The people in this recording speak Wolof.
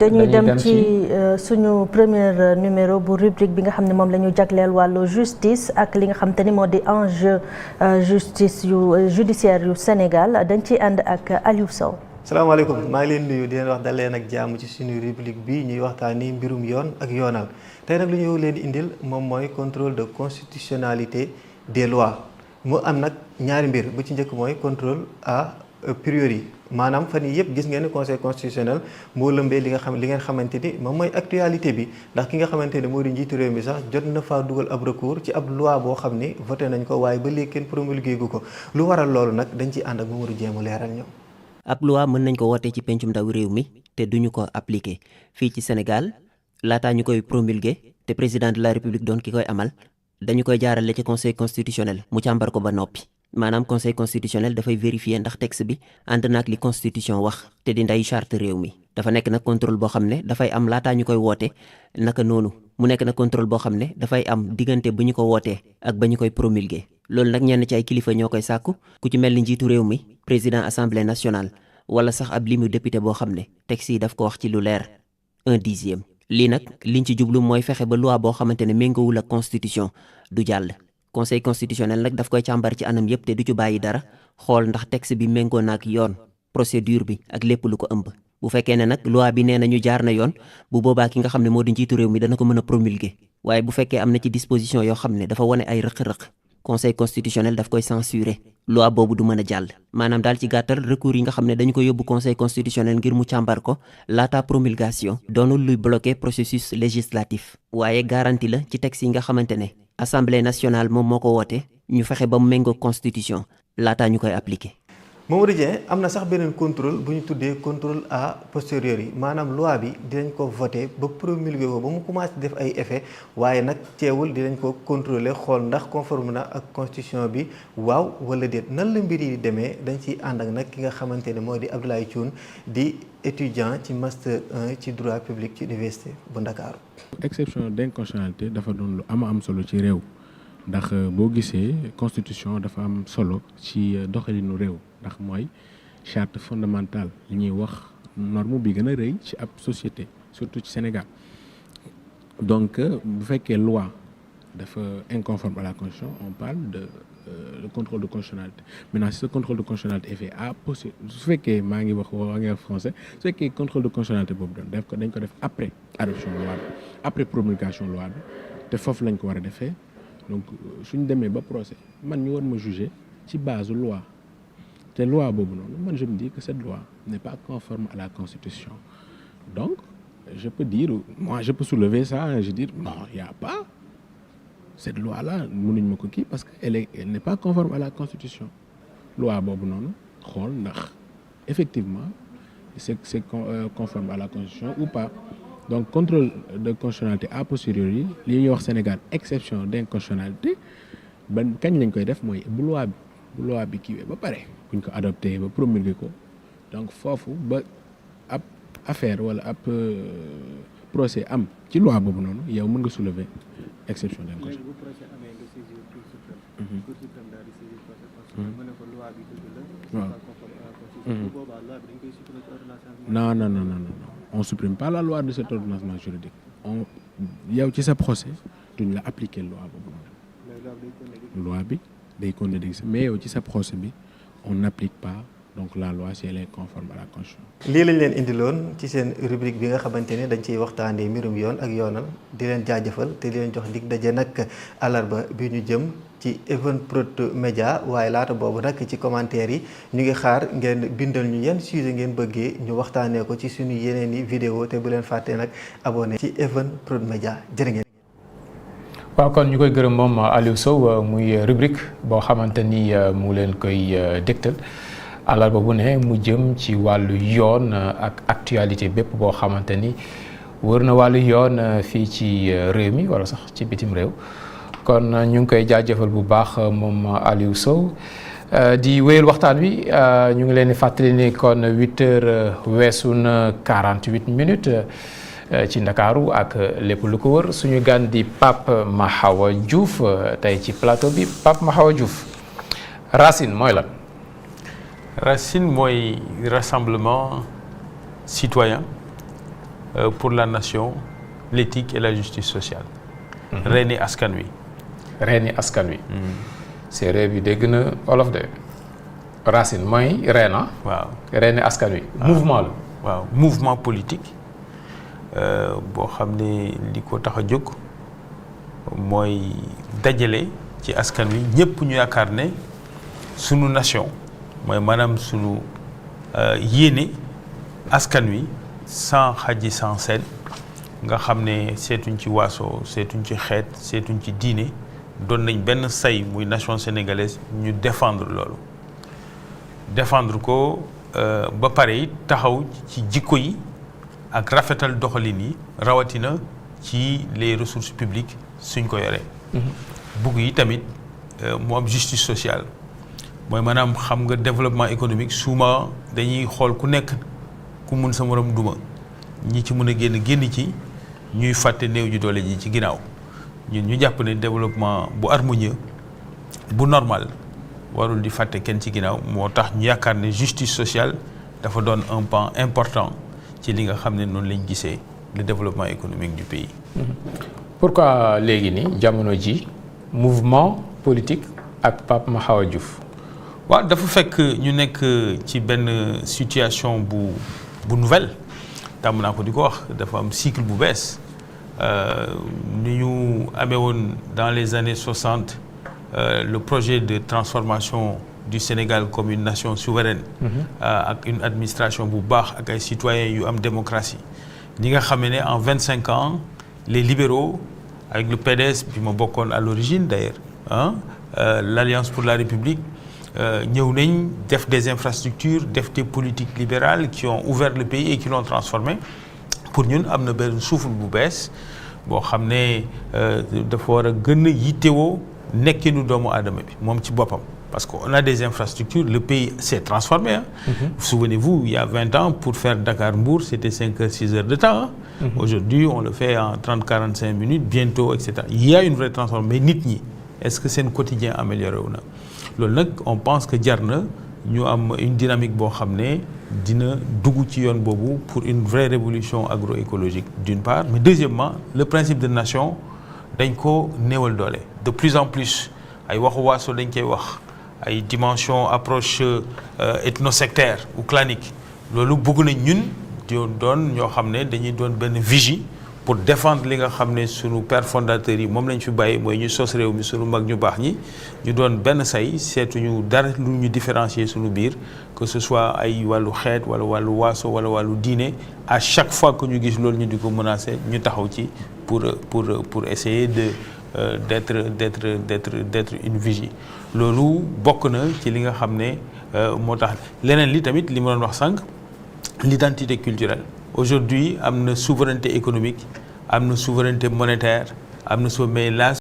dañuy dem ci suñu premier numéro bu rubrique bi nga xam ne moom la ñu jagleel wàllu justice ak li nga xam te ni moo di enjeu justice judiciaire yu Sénégal dañ ciy ànd ak Aliou Sow. salaamaaleykum maa ngi leen nuyu di leen wax dal leen ak jàmm ci suñu rubrique bi ñuy waxtaani mbirum yoon ak yoonal tey nag lu ñu leen indil moom mooy contrôle de constitutionnalité des lois mu am nag ñaari mbir bu ci njëkk mooy contrôle a priori maanaam fan yii yëpp gis ngeen ni conseil constitutionnel moo lëmbee li ngeen xamante ni moom mooy actualité bi ndax ki nga xamante ni moo di njiitu réew mi sax jot na faa dugal ab recours ci ab loi boo xam ni voté nañ ko waaye ba léegi kenn promulgué gu ko lu waral loolu nag dañ ciy ànd ak Mamadou Dieng mu leeral ñoom. ab loi mën nañ ko wootee ci pencum ndaw réew mi te duñu ko appliqué fii ci Sénégal laataa ñu koy promulgué te président de la république doon ki koy amal dañu koy jaarale ci conseil constitutionnel mu càmbar ko ba noppi. maanaam conseil constitutionnel dafay vérifier ndax texte bi ànd naag li constitution wax te di nday charte réew mi dafa nekk nag contrôle boo xam ne dafay am laataa ñu koy woote naka noonu mu nekk nag contrôle boo xam ne dafay am diggante bu ñu ko wootee ak ba ñu koy promulguer loolu nag ñenn ci ay kilifa ñoo koy sàkku ku ci mel ni njiitu réew mi président assemblée nationale wala sax ab limu député boo xam ne texte yi daf ko wax ci lu leer 1/10. lii nag liñ ci jublu mooy fexe ba loi boo xamante ne méngoowul ak constitution du jàll conseil constitutionnel nag daf koy càmbar ci anam yëpp te du ci bàyyi dara xool ndax texte bi méngoo na ak yoon procédure bi ak lépp lu ko ëmb bu fekkee ne nag loi bi nee na ñu jaar na yoon bu boobaa ki nga xam ne moo di njiitu réew mi dana ko mën a promulguer waaye bu fekkee am na ci disposition yoo xam ne dafa wane ay rëq-rëq conseil constitutionnel daf koy censurer loi boobu du mën a jàll maanaam daal ci gàttal recours yi nga xam ne dañu ko yóbbu conseil constitutionnel ngir mu càmbar ko laata promulgation doonul luy bloquer processus législatif waaye garantie la ci texte yi nga xamante ne assemblée nationale moom moo ko woote ñu fexe ba mu méngoo constitution laataa ñu koy appliquer. Mamadou Dieng am na sax beneen contrôle bu ñu tuddee contrôle a posteriori maanaam loi bi dinañ ko voté ba promulgué ko ba mu commencé def ay effet waaye nag teewul dinañ ko contrôler xool ndax conforme na ak constitution bi waaw wala déet nan la mbir yi demee dañ ciy ànd ak nag ki nga xamante ne moo di Abdoulaye Thioune di étudiant ci master 1 ci droit public ci université bu Ndakaaru. exception d'inconstitutionnalité dafa doon lu am solo ci réew ndax boo gisee constitution dafa am solo ci doxalinu réew ndax mooy charte fondamentale li ñuy wax norme bi gën a rëy ci ab société surtout ci Sénégal donc bu fekkee loi dafa inconforme à la constitution on parle de le contrôle de constitutionnalité maintenant si ce contrôle de constitutionnalité est fait à posteriori su fekkee maa ngi wax français su fekkee contrôle de constitutionnalité boobu dañ ko def après adoption loi bi après promulgation loi bi te foofu lañ ko war a defee donc suñ demee ba procès man ñu war ma juger ci base loi te loi boobu noonu man je me dis que cette loi n'est pas conforme à la constitution donc je peux dire moi je peux soulever ça je dire non il y a pas cette loi là mënuñ ma ko kii parce que elle n'est pas conforme à la constitution loi boobu noonu xool ndax effectivement c'est conforme à la constitution ou pas donc contrôle de constitutionnalité a posteriori li ñuy wax Sénégal exception d'inconstitutionnalité ban kañ lañ koy def mooy bu loi bi kiiwee ba pare buñ ko adopté ba promulgué ko donc foofu ba ab affaire wala ab procès am ci loi boobu noonu yow mën nga soulever exception d'inconstitutionnalité. Non, on supprime pas la loi de cet ordonnancement juridique yow ci sa procès duñ la appliquer loi boobu noonu loi bi day continuer d'exister mais yow ci sa procès bi on n'applique pas donc la loi si elle est conforme à la constitution. lii lañ leen indiloon ci seen rubrique bi nga xamante ne dañ ciy waxtaanee mbirum yoon ak yoonal di leen jaajëfal te di leen jox dig daje nag àllarba bi ñu jëm ci Evenprod Média waaye laata boobu nag ci commentaire yi ñu ngi xaar ngeen bindal ñu yan sujet ngeen bëggee ñu waxtaanee ko ci suñu yeneen i vidéo te bu leen fàttee nag abonné ci Evenprod Média jërë ngeen. waaw kon ñu koy gërëm moom Aliou Sow muy rubrique boo xamante ni mu leen koy dégtal àllarba bu ne mu jëm ci wàllu yoon ak actualité bépp boo xamante ni wër na wàllu yoon fii ci réew mi wala sax ci bitim réew kon ñu ngi koy jaajëfal bu baax moom Aliou Sow di wéyal waxtaan wi ñu ngi leen di fàttali ni kon 8h weesu na 48 minutes ci Ndakaaru ak lépp lu ko wër suñu gan di Pape Mahawa Diouf tey ci plateau bi Pape Mahawa Diouf Racine mooy lan. Racine mooy rassemblement citoyen pour la nation, l'éthique et la justice sociale. reeni askan wi. reeni askan wi. séeréer bi dégg na olof de racine mooy reena. waaw reeni askan wi. mouvement la. waaw mouvement politique boo xam ne li ko tax a jóg mooy dajale ci askan wi ñëpp ñu yaakaar ne sunu nation mooy maanaam sunu yéene askan wi sans xaji sans seen nga xam ne seetuñ ci waaso seetuñ ci xeet seetuñ ci diine doon nañ benn say muy nation sénégalaise ñu défendre loolu défendre ko ba pare it taxaw ci jikko yi ak rafetal doxalin yi rawatina ci les ressources publiques suñ ko yoree. bugg yi tamit mu am justice sociale mooy maanaam xam nga développement économique souvent dañuy xool ku nekk ku mun sa morom duma ñi ci mën a génn ci ñuy fàtte néew ji doole ji ci ginnaaw ñun ñu jàpp ne développement bu harmonieux bu normal warul di fàtte kenn ci ginnaaw moo tax ñu yaakaar ne justice sociale dafa doon un pan important ci li nga xam ne noonu lañ gisee le développement économique du pays. pourquoi léegi ni jamono ji mouvement politique ak Pape Mahawa Diouf. waaw dafa fekk ñu nekk ci benn situation bu nouvelle tàmm naa ko di ko wax dafa am cycle bu bees ni ñu amee woon dans les années 60 le projet de transformation du Sénégal comme une nation souveraine ak une administration bu baax ak ay citoyens yu am démocratie ñi nga xam ne en 25 ans les libéraux avec le PDS bi ma bokkoon à l'origine d'ailleurs l'Alliance pour la République ñëw nañ def des infrastructures def des politiques libérales qui ont ouvert le pays et qui l'ont transformé pour ñun am na benn souffle bu bees boo xam ne dafa war a gën a yittewoo nekkinu doomu aadama bi moom ci boppam parce qu'on a des infrastructures le pays s'est transformé souvenez-vous il y a 20 ans pour faire Dakar-Mbour c'était 5 heures 6 heures de temps aujourd'hui on le fait en 30-45 minutes bientôt etc. Il y a une vraie transformation mais nit ñi est-ce que seen quotidien amélioré wu na loolu nag on pense que jar na ñu am une dynamique boo xam ne dina dugg ci yoon boobu pour une vraie révolution agroécologique d'une part mais deuxièmement le principe de nation dañ ko néewal doole de plus en plus ay waxu waaso dañ koy wax ay dimension approche ethnosectaire ou clanique loolu bëgg nañ ñun doon ñoo xam ne dañuy doon benn vigie pour défendre li nga xam ne sunu pères fondateurs yi moom lañ fi bàyyi mooy ñu sos réew mi sunu mag ñu baax ñi ñu doon benn say seetuñu dara lu ñu différencier sunu biir que ce soit ay wàllu xeet wala wàllu waaso wala wàllu diine à chaque fois que ñu gis loolu ñu di ko menacer ñu taxaw ci pour essayer de d'être une vigie loolu bokk na ci li nga xam ne moo tax leneen li tamit li ma doon wax sànq l'identité culturelle aujourd'hui am na souveraineté économique am na souveraineté monétaire am na mais la